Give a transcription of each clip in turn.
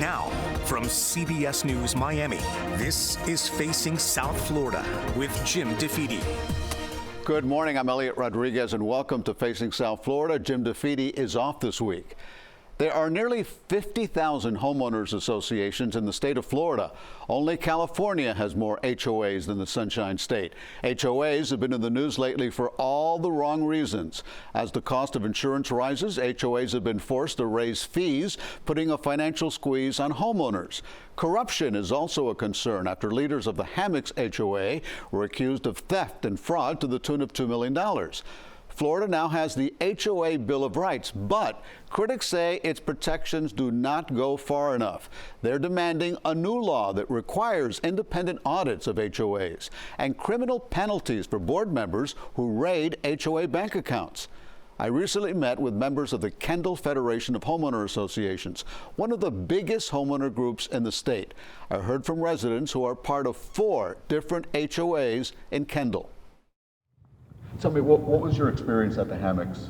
Now, from CBS News Miami, this is Facing South Florida with Jim DeFede. Good morning, I'm Elliot Rodriguez and welcome to Facing South Florida. Jim DeFede is off this week. There are nearly 50,000 homeowners associations in the state of Florida. Only California has more HOAs than the Sunshine State. HOAs have been in the news lately for all the wrong reasons. As the cost of insurance rises, HOAs have been forced to raise fees, putting a financial squeeze on homeowners. Corruption is also a concern after leaders of the Hammocks HOA were accused of theft and fraud to the tune of $2 million. Florida now has the HOA Bill of Rights, but critics say its protections do not go far enough. They're demanding a new law that requires independent audits of HOAs and criminal penalties for board members who raid HOA bank accounts. I recently met with members of the Kendall Federation of Homeowner Associations, one of the biggest homeowner groups in the state. I heard from residents who are part of 4 different HOAs in Kendall. Tell me, what was your experience at the Hammocks?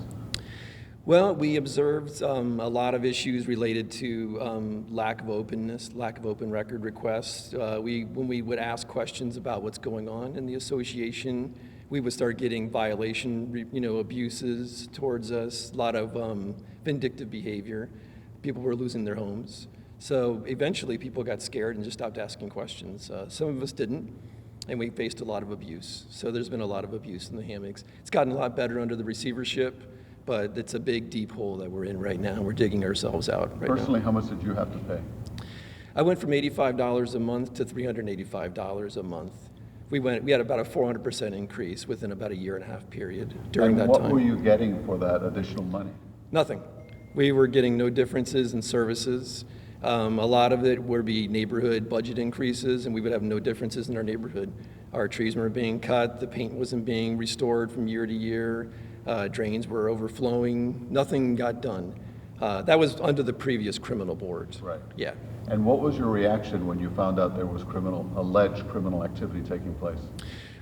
Well, we observed a lot of issues related to lack of openness, lack of open record requests. When we would ask questions about what's going on in the association, we would start getting violation, abuses towards us, a lot of vindictive behavior. People were losing their homes. So eventually people got scared and just stopped asking questions. Some of us didn't. And we faced a lot of abuse. So there's been a lot of abuse in the Hammocks. It's gotten a lot better under the receivership, but it's a big, deep hole that we're in right now. We're digging ourselves out right now. Personally, how much did you have to pay? I went from $85 a month to $385 a month. We had about a 400% increase within about a 1.5-year period during that time. And what were you getting for that additional money? Nothing. We were getting no differences in services. A lot of it would be neighborhood budget increases, and we would have no differences in our neighborhood. Our trees weren't being cut, the paint wasn't being restored from year to year, drains were overflowing, nothing got done. That was under the previous criminal boards. Right. Yeah. And what was your reaction when you found out there was alleged criminal activity taking place?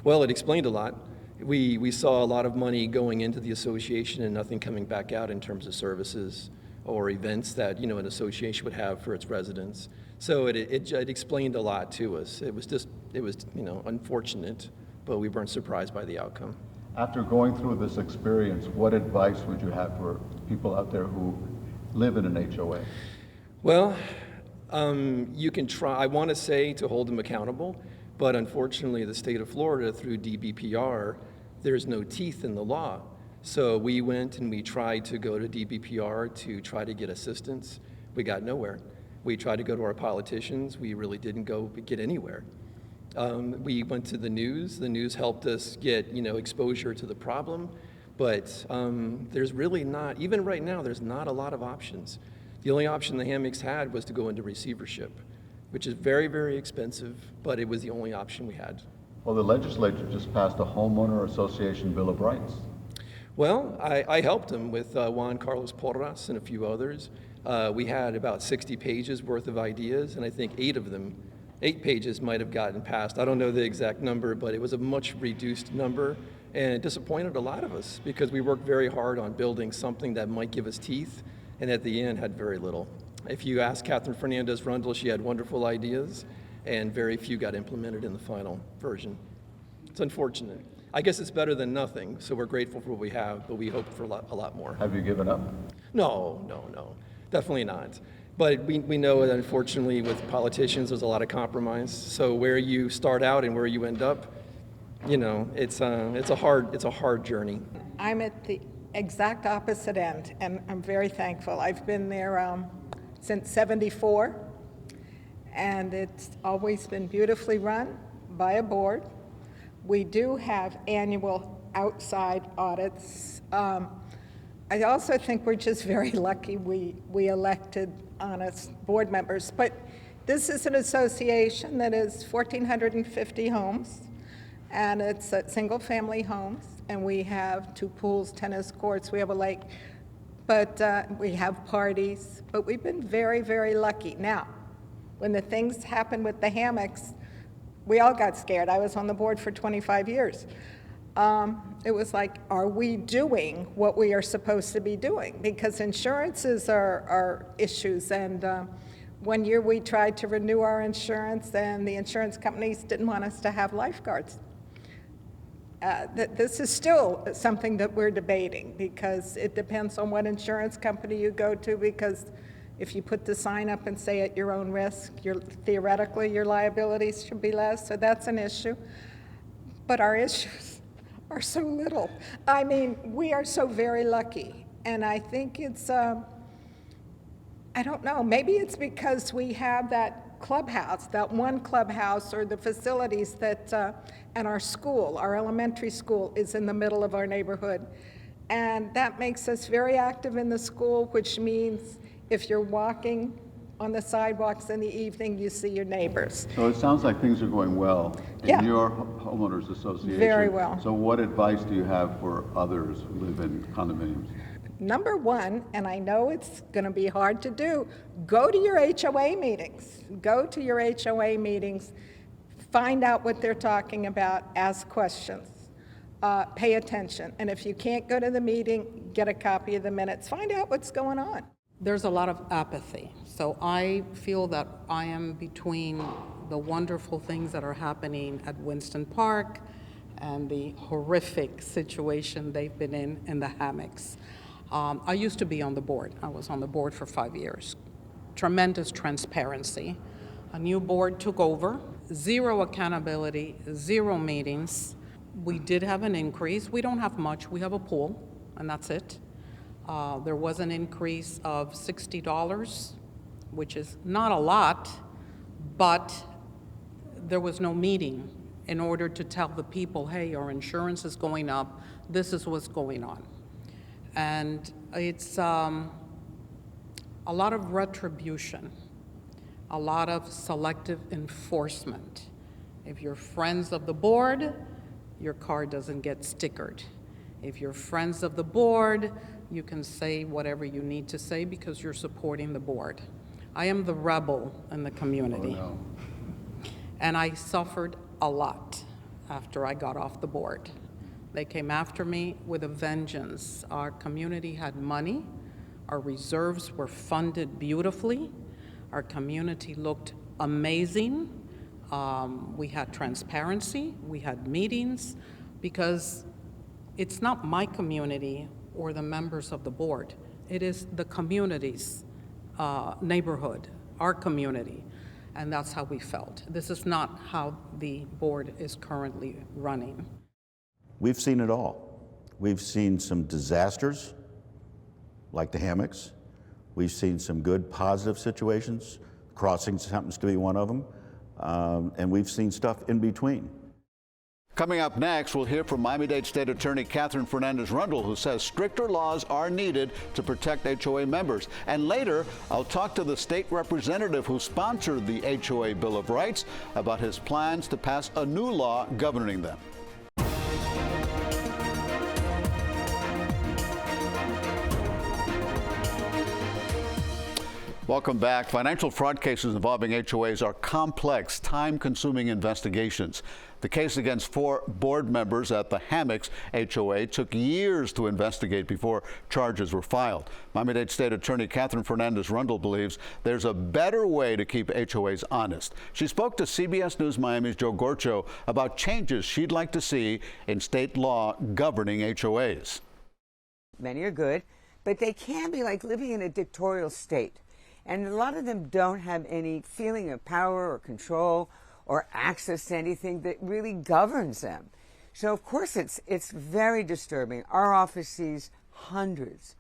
Well, it explained a lot. We saw a lot of money going into the association and nothing coming back out in terms of services or events that an association would have for its residents. So it explained a lot to us. It was unfortunate, but we weren't surprised by the outcome. After going through this experience, what advice would you have for people out there who live in an HOA? Well, you can try. I want to say to hold them accountable, but unfortunately, the state of Florida through DBPR, there's no teeth in the law. So we went and we tried to go to DBPR to try to get assistance. We got nowhere. We tried to go to our politicians. We really didn't get anywhere. We went to the news. The news helped us get exposure to the problem, but there's really not, even right now, there's not a lot of options. The only option the Hammocks had was to go into receivership, which is very, very expensive, but it was the only option we had. Well, the legislature just passed a Homeowner Association Bill of Rights. Well, I helped him with Juan Porras and a few others. We had about 60 pages worth of ideas, and I think 8 pages might have gotten passed. I don't know the exact number, but it was a much reduced number, and it disappointed a lot of us because we worked very hard on building something that might give us teeth, and at the end had very little. If you ask Fernandez Rundle, she had wonderful ideas, and very few got implemented in the final version. It's unfortunate. I guess it's better than nothing, so we're grateful for what we have, but we hope for a lot more. Have you given up? No, definitely not. But we know that unfortunately with politicians there's a lot of compromise. So where you start out and where you end up, it's a hard journey. I'm at the exact opposite end, and I'm very thankful. I've been there since '74, and it's always been beautifully run by a board. We do have annual outside audits. I also think we're just very lucky we elected honest board members. But this is an association that is 1,450 homes, and it's single-family homes, and we have 2 pools, tennis courts, we have a lake, but we have parties. But we've been very, very lucky. Now, when the things happened with the Hammocks, we all got scared. I was on the board for 25 years. It was like, are we doing what we are supposed to be doing? Because insurances are issues, and One year we tried to renew our insurance, and the insurance companies didn't want us to have lifeguards. This is still something that we're debating, because it depends on what insurance company you go to, because if you put the sign up and say at your own risk, theoretically your liabilities should be less, so that's an issue. But our issues are so little. I mean, we are so very lucky, and I think it's, I don't know, maybe it's because we have that clubhouse, that one clubhouse, or the facilities that, and our school, our elementary school is in the middle of our neighborhood. And that makes us very active in the school, which means if you're walking on the sidewalks in the evening, you see your neighbors. So it sounds like things are going well in your homeowners association. Very well. So what advice do you have for others who live in condominiums? Number one, and I know it's going to be hard to do, go to your HOA meetings. Go to your HOA meetings, find out what they're talking about, ask questions, pay attention. And if you can't go to the meeting, get a copy of the minutes, find out what's going on. There's a lot of apathy. So I feel that I am between the wonderful things that are happening at Winston Park and the horrific situation they've been in the Hammocks. I used to be on the board. I was on the board for 5 years. Tremendous transparency. A new board took over, zero accountability, zero meetings. We did have an increase. We don't have much. We have a pool, and that's it. There was an increase of $60, which is not a lot, but there was no meeting in order to tell the people, hey, your insurance is going up, this is what's going on. And it's a lot of retribution, a lot of selective enforcement. If you're friends of the board, your car doesn't get stickered. If you're friends of the board, you can say whatever you need to say because you're supporting the board. I am the rebel in the community. Oh, no. And I suffered a lot after I got off the board. They came after me with a vengeance. Our community had money. Our reserves were funded beautifully. Our community looked amazing. We had transparency. We had meetings, because it's not my community or the members of the board. It is the community's neighborhood, our community, and that's how we felt. This is not how the board is currently running. We've seen it all. We've seen some disasters, like the Hammocks. We've seen some good, positive situations. Crossings happens to be one of them. And we've seen stuff in between. Coming up next, we'll hear from Miami-Dade State Attorney Fernandez Rundle, who says stricter laws are needed to protect HOA members. And later, I'll talk to the state representative who sponsored the HOA Bill of Rights about his plans to pass a new law governing them. Welcome back. Financial fraud cases involving HOAs are complex, time-consuming investigations. The case against 4 board members at the Hammocks HOA took years to investigate before charges were filed. Miami-Dade State Attorney Fernandez Rundle believes there's a better way to keep HOAs honest. She spoke to CBS News Miami's Joe Gorcho about changes she'd like to see in state law governing HOAs. Many are good, but they can be like living in a dictatorial state. And a lot of them don't have any feeling of power or control or access to anything that really governs them. So, of course, it's very disturbing. Our office sees hundreds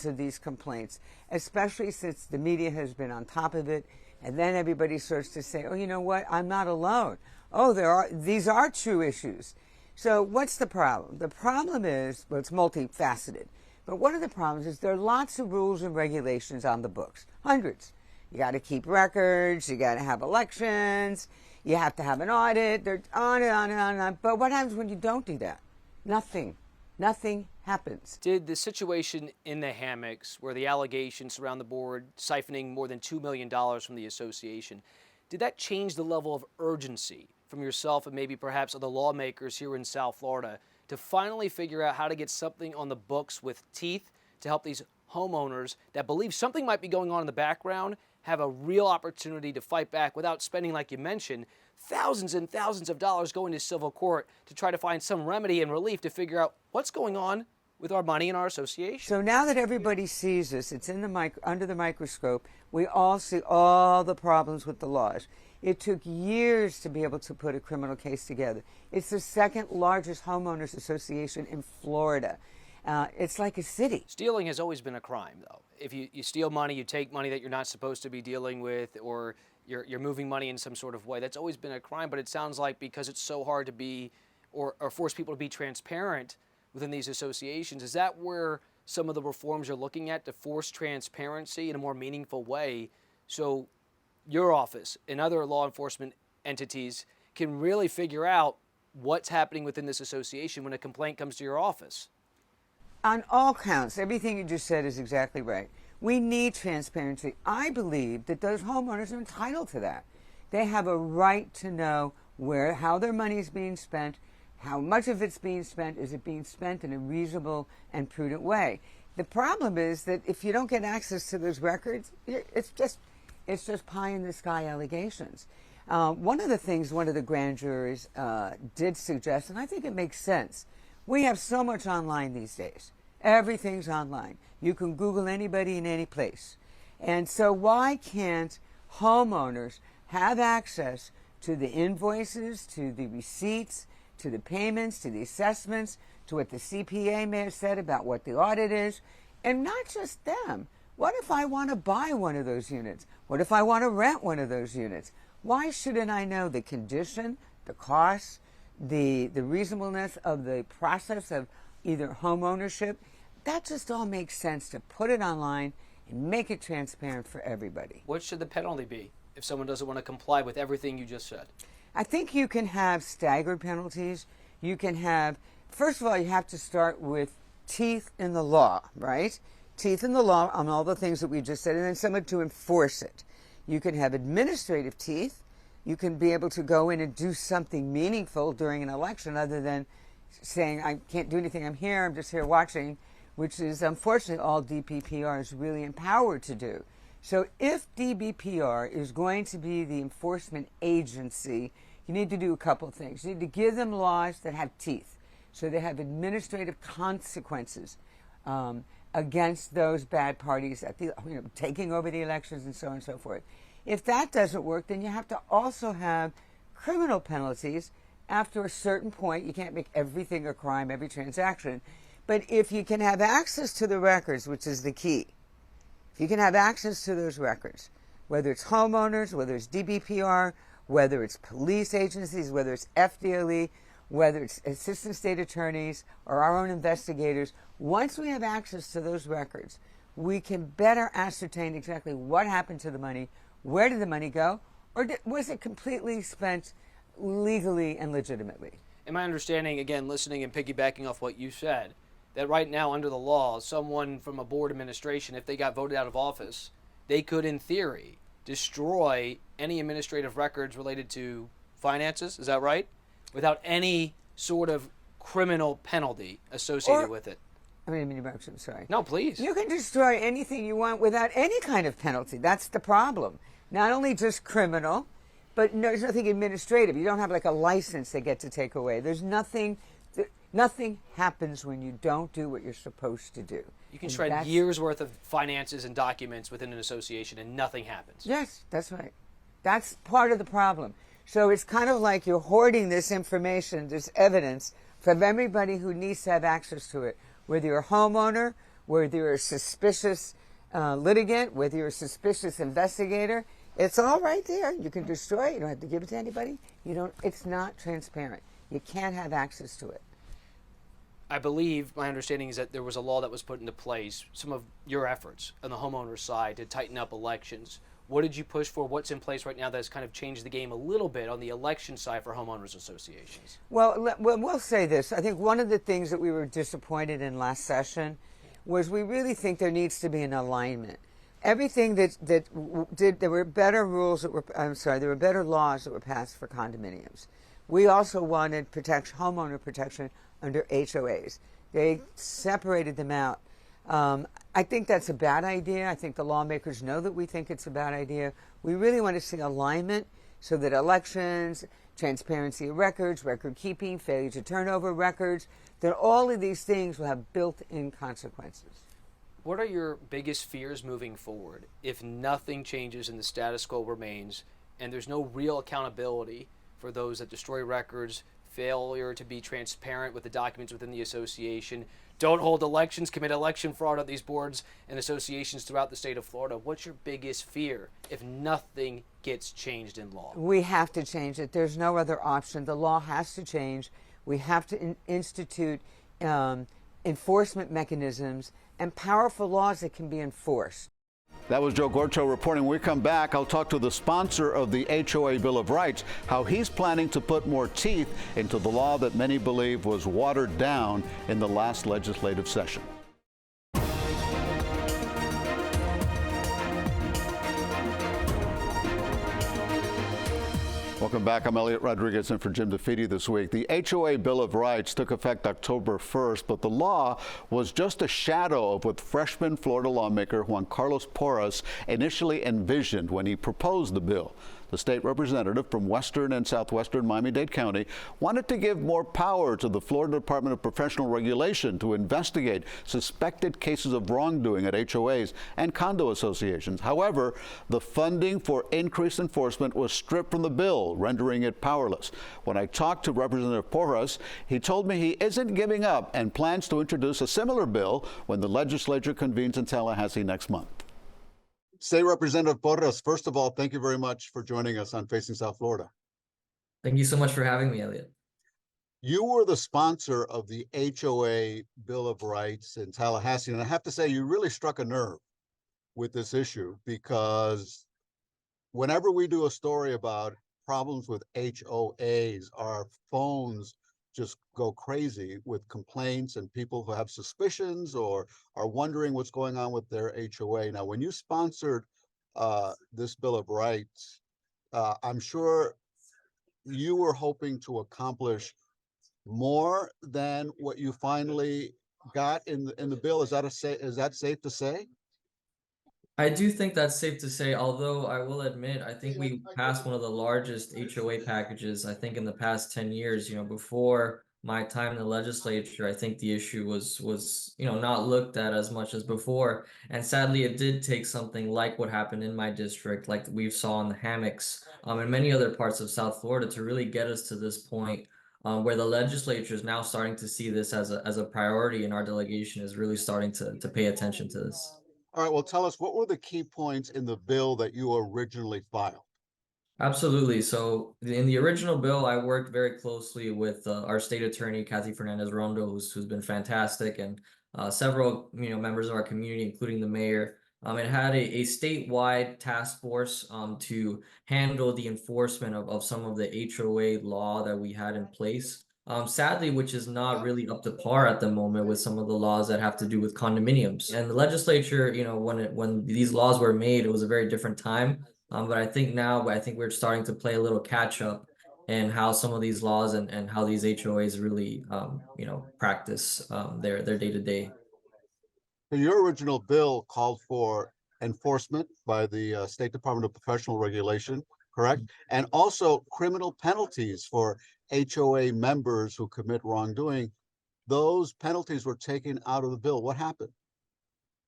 of these complaints, especially since the media has been on top of it. And then everybody starts to say, oh, you know what? I'm not alone. Oh, these are true issues. So what's the problem? The problem is, well, it's multifaceted. But one of the problems is there are lots of rules and regulations on the books, hundreds. You got to keep records, you got to have elections, you have to have an audit, they're on and on and on and on. But what happens when you don't do that? Nothing. Nothing happens. Did the situation in the Hammocks, where the allegations surround the board siphoning more than $2 million from the association, did that change the level of urgency from yourself and maybe perhaps other lawmakers here in South Florida to finally figure out how to get something on the books with teeth to help these homeowners that believe something might be going on in the background have a real opportunity to fight back without spending, like you mentioned, thousands and thousands of dollars going to civil court to try to find some remedy and relief to figure out what's going on with our money in our association. So now that everybody sees this, it's in the under the microscope, we all see all the problems with the laws. It took years to be able to put a criminal case together. It's the second largest homeowners association in Florida. It's like a city. Stealing has always been a crime, though. If you steal money, you take money that you're not supposed to be dealing with, or you're moving money in some sort of way. That's always been a crime, but it sounds like because it's so hard to be or force people to be transparent within these associations, is that where some of the reforms you're looking at to force transparency in a more meaningful way so your office and other law enforcement entities can really figure out what's happening within this association when a complaint comes to your office? On all counts, everything you just said is exactly right. We need transparency. I believe that those homeowners are entitled to that. They have a right to know how their money is being spent, how much of it's being spent, is it being spent in a reasonable and prudent way. The problem is that if you don't get access to those records, it's just pie in the sky allegations. One of the things one of the grand juries did suggest, and I think it makes sense, we have so much online these days. Everything's online. You can Google anybody in any place. And so why can't homeowners have access to the invoices, to the receipts, to the payments, to the assessments, to what the CPA may have said about what the audit is, and not just them. What if I want to buy one of those units? What if I want to rent one of those units? Why shouldn't I know the condition, the cost, the reasonableness of the process of either home ownership? That just all makes sense to put it online and make it transparent for everybody. What should the penalty be if someone doesn't want to comply with everything you just said? I think you can have staggered penalties. You can have, first of all, you have to start with teeth in the law, right? Teeth in the law on all the things that we just said, and then someone to enforce it. You can have administrative teeth. You can be able to go in and do something meaningful during an election other than saying, I can't do anything, I'm here, I'm just here watching, which is unfortunately all DBPR is really empowered to do. So if DBPR is going to be the enforcement agency, you need to do a couple things. You need to give them laws that have teeth, so they have administrative consequences against those bad parties at the, taking over the elections and so on and so forth. If that doesn't work, then you have to also have criminal penalties. After a certain point, you can't make everything a crime, every transaction. But if you can have access to the records, which is the key, if you can have access to those records, whether it's homeowners, whether it's DBPR, whether it's police agencies, whether it's FDLE, whether it's assistant state attorneys or our own investigators, once we have access to those records, we can better ascertain exactly what happened to the money, where did the money go, or was it completely spent legally and legitimately? And my understanding, again, listening and piggybacking off what you said, that right now under the law, someone from a board administration, if they got voted out of office, they could, in theory, destroy any administrative records related to finances, is that right? Without any sort of criminal penalty associated with it. I mean, I'm sorry. No, please. You can destroy anything you want without any kind of penalty. That's the problem. Not only just criminal, but there's nothing administrative. You don't have like a license they get to take away. There's nothing happens when you don't do what you're supposed to do. You can shred years worth of finances and documents within an association and nothing happens. Yes, that's right. That's part of the problem. So it's kind of like you're hoarding this information, this evidence, from everybody who needs to have access to it. Whether you're a homeowner, whether you're a suspicious litigant, whether you're a suspicious investigator, it's all right there. You can destroy it. You don't have to give it to anybody. It's not transparent. You can't have access to it. I believe, my understanding is that there was a law that was put into place, some of your efforts on the homeowner side to tighten up elections. What did you push for? What's in place right now that's kind of changed the game a little bit on the election side for homeowners associations? Well, we'll say this. I think one of the things that we were disappointed in last session was we really think there needs to be an alignment. Everything there were better rules that were, there were better laws that were passed for condominiums. We also wanted homeowner protection under HOAs. They separated them out. I I think that's a bad idea. I think the lawmakers know that we think it's a bad idea. We really want to see alignment so that elections, transparency of records, record keeping, failure to turn over records, that all of these things will have built-in consequences. What are your biggest fears moving forward if nothing changes and the status quo remains and there's no real accountability for those that destroy records, failure to be transparent with the documents within the association, don't hold elections, commit election fraud at these boards and associations throughout the state of Florida? What's your biggest fear if nothing gets changed in law? We have to change it. There's no other option. The law has to change. We have to institute enforcement mechanisms and powerful laws that can be enforced. That was Joe Gorcho reporting. When we come back, I'll talk to the sponsor of the HOA Bill of Rights, how he's planning to put more teeth into the law that many believe was watered down in the last legislative session. Welcome back. I'm Elliot Rodriguez in for Jim DeFede this week. The HOA Bill of Rights took effect October 1st, but the law was just a shadow of what freshman Florida lawmaker Juan Porras initially envisioned when he proposed the bill. The state representative from western and southwestern Miami-Dade County wanted to give more power to the Florida Department of Professional Regulation to investigate suspected cases of wrongdoing at HOAs and condo associations. However, the funding for increased enforcement was stripped from the bill, rendering it powerless. When I talked to Representative Porras, he told me he isn't giving up and plans to introduce a similar bill when the legislature convenes in Tallahassee next month. State Representative Porras, first of all, thank you very much for joining us on Facing South Florida. Thank you so much for having me, Elliot. You were the sponsor of the HOA Bill of Rights in Tallahassee, and I have to say you really struck a nerve with this issue, because whenever we do a story about problems with HOAs, our phones just go crazy with complaints and people who have suspicions or are wondering what's going on with their HOA. Now, when you sponsored this Bill of Rights, I'm sure you were hoping to accomplish more than what you finally got in the bill. Is that safe to say? I do think that's safe to say, although I will admit, I think we passed one of the largest HOA packages, I think, in the past 10 years. Before my time in the legislature, I think the issue was not looked at as much as before. And sadly, it did take something like what happened in my district, like we saw in the Hammocks, and many other parts of South Florida, to really get us to this point where the legislature is now starting to see this as a priority, and our delegation is really starting to pay attention to this. All right, well, tell us, what were the key points in the bill that you originally filed? Absolutely. So in the original bill, I worked very closely with our state attorney, Fernandez, who's been fantastic, and several members of our community, including the mayor. It had a statewide task force to handle the enforcement of some of the HOA law that we had in place. Sadly, which is not really up to par at the moment with some of the laws that have to do with condominiums. And the legislature, when these laws were made, it was a very different time. But I think now, we're starting to play a little catch up in how some of these laws and how these HOAs really, practice their day to day. Your original bill called for enforcement by the State Department of Professional Regulation, correct? And also criminal penalties for HOA members who commit wrongdoing. Those penalties were taken out of the bill. What happened?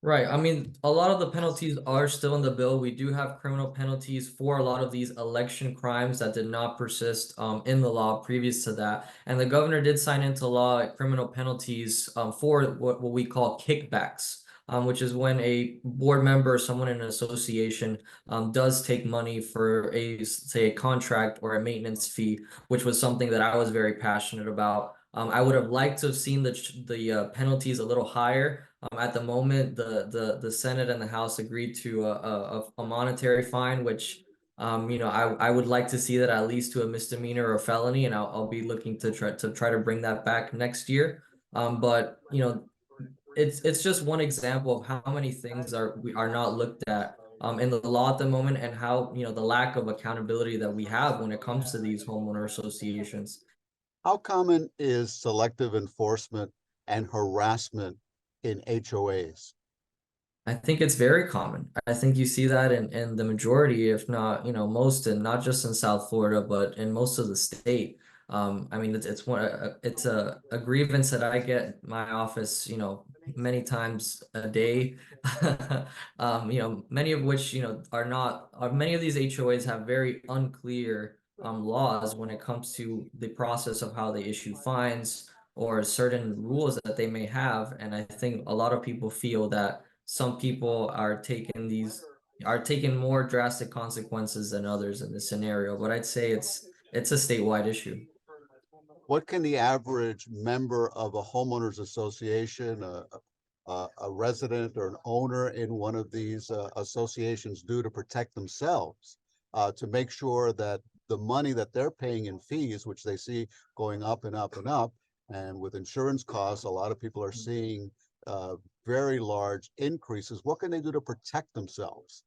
Right. I mean, a lot of the penalties are still in the bill. We do have criminal penalties for a lot of these election crimes that did not persist in the law previous to that. And the governor did sign into law criminal penalties for what we call kickbacks, which is when a board member or someone in an association does take money for say a contract or a maintenance fee, which was something that I was very passionate about. I would have liked to have seen the penalties a little higher. At the moment, the Senate and the House agreed to a monetary fine, which I would like to see that at least to a misdemeanor or a felony, and I'll be looking to try to bring that back next year. But it's just one example of how many things are not looked at in the law at the moment, and how the lack of accountability that we have when it comes to these homeowner associations. How common is selective enforcement and harassment in HOAs? I think it's very common. I think you see that in the majority, if not, most, and not just in South Florida, but in most of the state. I mean, it's a grievance that I get in my office, many times a day. Many of which, many of these HOAs have very unclear laws when it comes to the process of how they issue fines or certain rules that they may have. And I think a lot of people feel that some people are taking more drastic consequences than others in this scenario, but I'd say it's a statewide issue. What can the average member of a homeowners association, a resident or an owner in one of these associations do to protect themselves, to make sure that the money that they're paying in fees, which they see going up and up and up, and with insurance costs, a lot of people are seeing very large increases. What can they do to protect themselves?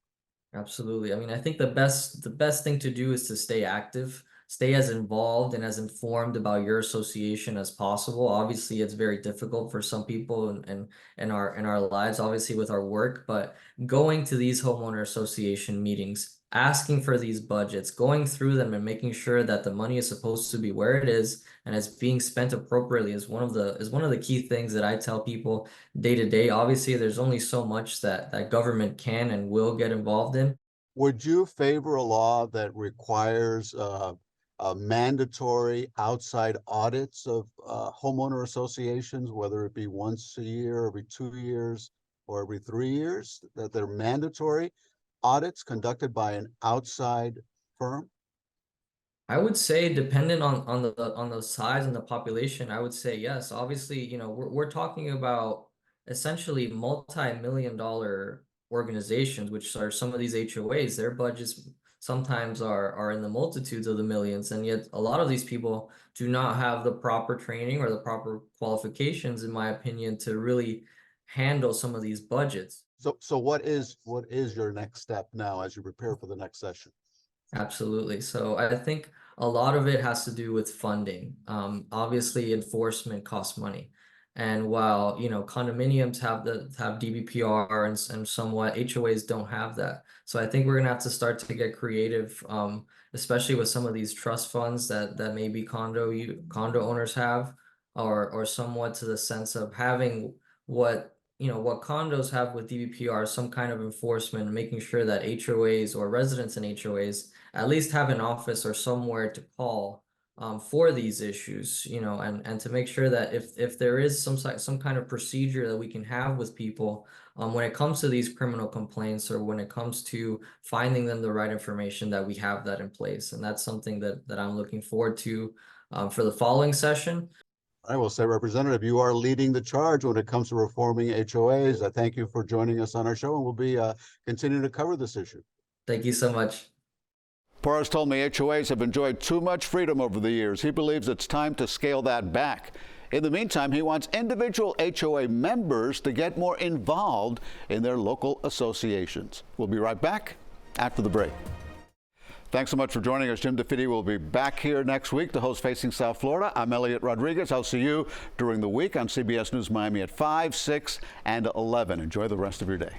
Absolutely. I mean, I think the best thing to do is to stay active, stay as involved and as informed about your association as possible. Obviously, it's very difficult for some people in our lives, obviously with our work, but going to these homeowner association meetings, asking for these budgets, going through them and making sure that the money is supposed to be where it is and it's being spent appropriately is one of the key things that I tell people day to day. Obviously, there's only so much that government can and will get involved in. Would you favor a law that requires mandatory outside audits of homeowner associations, whether it be once a year, every 2 years, or every 3 years, that they're mandatory audits conducted by an outside firm? I would say dependent on the size and the population, I would say yes. Obviously, we're talking about essentially multi-million dollar organizations, which are some of these HOAs. Their budgets sometimes are in the multitudes of the millions, and yet a lot of these people do not have the proper training or the proper qualifications, in my opinion, to really handle some of these budgets. So what is your next step now as you prepare for the next session? Absolutely. So I think a lot of it has to do with funding. Obviously, enforcement costs money. And while, condominiums have DBPR and somewhat, HOAs don't have that. So I think we're gonna have to start to get creative, especially with some of these trust funds that maybe condo owners have, or somewhat to the sense of having what condos have with DBPR, some kind of enforcement, making sure that HOAs or residents in HOAs at least have an office or somewhere to call for these issues, and to make sure that if there is some kind of procedure that we can have with people when it comes to these criminal complaints or when it comes to finding them the right information, that we have that in place. And that's something that I'm looking forward to for the following session. I will say, Representative, you are leading the charge when it comes to reforming HOAs. I thank you for joining us on our show, and we'll be continuing to cover this issue. Thank you so much. Porras told me HOAs have enjoyed too much freedom over the years. He believes it's time to scale that back. In the meantime, he wants individual HOA members to get more involved in their local associations. We'll be right back after the break. Thanks so much for joining us. Jim DeFede will be back here next week to host Facing South Florida. I'm Elliot Rodriguez. I'll see you during the week on CBS News Miami at 5, 6, and 11. Enjoy the rest of your day.